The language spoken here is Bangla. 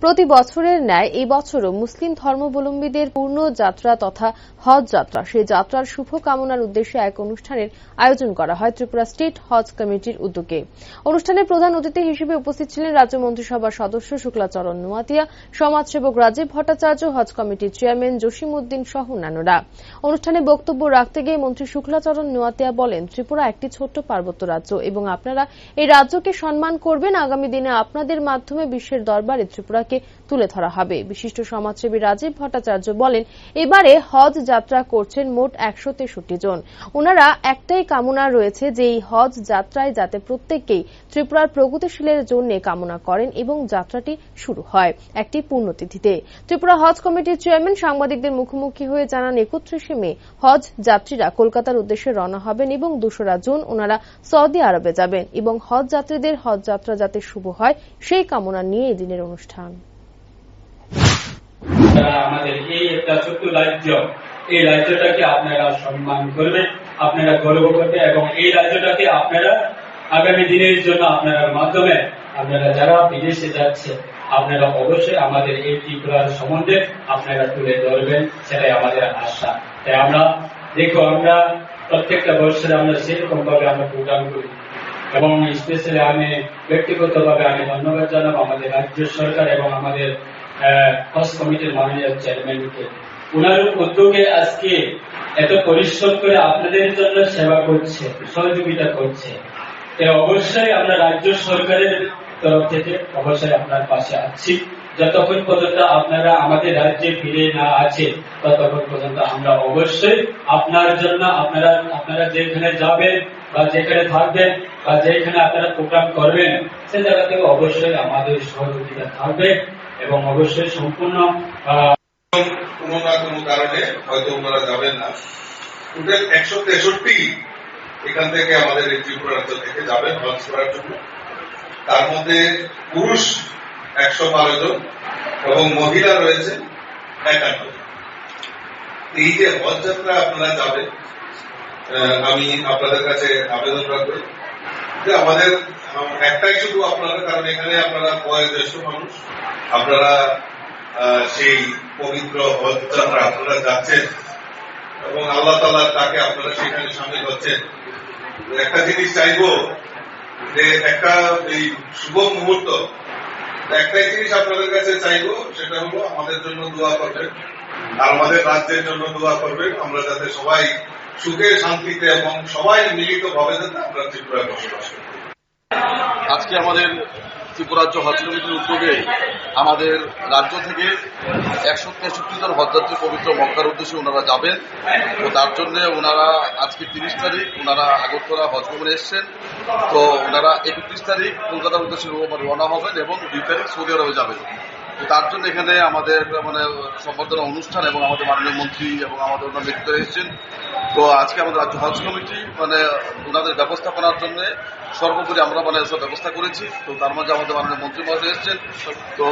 প্রতি বছরের ন্যায় এই বছরও মুসলিম ধর্মাবলম্বীদের পূর্ণ যাত্রা তথা হজ যাত্রা সেই যাত্রার শুভ কামনার উদ্দেশ্যে এক অনুষ্ঠানের আয়োজন করা হয় ত্রিপুরা স্টেট হজ কমিটির উদ্যোগে। অনুষ্ঠানে প্রধান অতিথি হিসেবে উপস্থিত ছিলেন রাজ্য মন্ত্রিসভার সদস্য শুক্লাচরণ নোয়াতিয়া, সমাজসেবক রাজীব ভট্টাচার্য, হজ কমিটির চেয়ারম্যান জসিম উদ্দিন সহ অন্যান্যরা। অনুষ্ঠানে বক্তব্য রাখতে গিয়ে মন্ত্রী শুক্লাচরণ নোয়াতিয়া বলেন, ত্রিপুরা একটি ছোট্ট পার্বত্য রাজ্য এবং আপনারা এই রাজ্যকে সম্মান করবেন। আগামী দিনে আপনাদের মাধ্যমে বিশ্বের দরবারে ত্রিপুরাকে তুলে ধরা হবে। বিশিষ্ট সমাজসেবী রাজীব ভট্টাচার্য বলেন, এবারে হজ যাত্রা করছেন মোট 163 জন। ওনারা একটাই কামনা রয়েছে যে এই হজ যাত্রায় যাতে প্রত্যেককেই ত্রিপুরার প্রগতিশীলের জন্য কামনা করেন এবং যাত্রাটি শুরু হয় একটি পুণ্যতিথিতে। ত্রিপুরা হজ কমিটির চেয়ারম্যান সাংবাদিকদের মুখোমুখি হয়ে জানান, 31 মে হজ যাত্রীরা কলকাতার উদ্দেশ্যে রওনা হবেন এবং 2রা জুন ওনারা সৌদি আরবে যাবেন এবং হজ যাত্রীদের হজ যাত্রা যাতে শুভ হয় সেই কামনা নিয়ে এই দিনের অনুষ্ঠান। আমাদের এই একটা ছোট্ট রাজ্য, এই রাজ্যটাকে আপনারা সম্মান করবেন, আপনারা গর্ব করবেন এবং এই রাজ্যটাকে আপনারা আগামী দিনের জন্য আপনার মাধ্যমে আপনারা যারা বিদেশে যাচ্ছে আপনারা অবশ্যই আমাদের এই ত্রিপুরার সম্বন্ধে আপনারা তুলে ধরবেন, সেটাই আমাদের আশা। তাই আমরা আমরা প্রত্যেকটা বছর আমরা সেরকম ভাবে আমরা প্রোগ্রাম করি এবং স্পেশালি আমি ব্যক্তিগতভাবে আমি ধন্যবাদ জানাবো আমাদের রাজ্য সরকার এবং আমাদের হজ কমিটির মাননীয় চেয়ারম্যানকে। ওনার উদ্যোগে আজকে এত পরিশ্রম করে আপনাদের জন্য সেবা করছে, সহযোগিতা করছে। অবশ্যই আমরা রাজ্য সরকারের তরফ থেকে অবশ্যই আপনার পাশে আছি। যতক্ষণ পর্যন্ত আপনারা আমাদের রাজ্যে ফিরে না আছে ততক্ষণ পর্যন্ত আমরা অবশ্যই আপনার জন্য আপনারা যেখানে যাবেন বা যেখানে থাকবেন বা যেখানে আপনারা প্রোগ্রাম করবেন সে জায়গা থেকে অবশ্যই আমাদের সহযোগিতা থাকবে এবং অবশ্যই সম্পূর্ণ কোনো না কোনো কারণে হয়তো ওনারা যাবেন না। টোটাল 163 এখান থেকে আমাদের এই ত্রিপুরা রাজ্য থেকে যাবেন হজ করার জন্য। তার মধ্যে পুরুষ 112 জন এবং মহিলা রয়েছে 51 জন। এই যে হজ যাত্রা আপনারা যাবেন, আমি আপনাদের কাছে আবেদন রাখবো যে আমাদের একটাই শুধু আপনারা, কারণ এখানে আপনারা বয়োজ্যেষ্ঠ মানুষ, আপনারা সেই পবিত্র হজ যাত্রা আপনারা যাচ্ছেন এবং আল্লাহ তাআলা তাকে আপনারা সেখানে সামিল হচ্ছেন। একটা জিনিস চাইবো যে একটা এই শুভ মুহূর্ত, একটাই জিনিস আপনাদের কাছে চাইবো, সেটা হলো আমাদের জন্য দোয়া করবেন আর আমাদের রাজ্যের জন্য দোয়া করবেন। আমরা যাতে সবাই সুখে শান্তিতে এবং সবাই মিলিত ভাবে যাতে আমরা ত্রিপুরায় বসবাস করি। আজকে আমাদের ত্রিপুরা রাজ্য হজ কমিটির উদ্যোগে আমাদের রাজ্য থেকে 163 জন হজযাত্রী পবিত্র মক্কার উদ্দেশ্যে ওনারা যাবেন। তো তার জন্য ওনারা আজকে 30 তারিখ ওনারা আগরতলা হজ ভবনে এসছেন। তো ওনারা 31 তারিখ কলকাতার উদ্দেশ্যে রওনা হবেন এবং 2 তারিখ সৌদি আরবে যাবেন। তো তার জন্য এখানে আমাদের সম্বর্ধনা অনুষ্ঠান এবং আমাদের মাননীয় মন্ত্রী এবং আমাদের অন্য ব্যক্তিরা এসেছেন। তো আজকে আমাদের রাজ্য হজ কমিটি ওনাদের ব্যবস্থাপনার জন্য সর্বোপরি আমরা সব ব্যবস্থা করেছি। তো তার মাঝে আমাদের মাননীয় মন্ত্রী মহোদয় এসেছেন। তো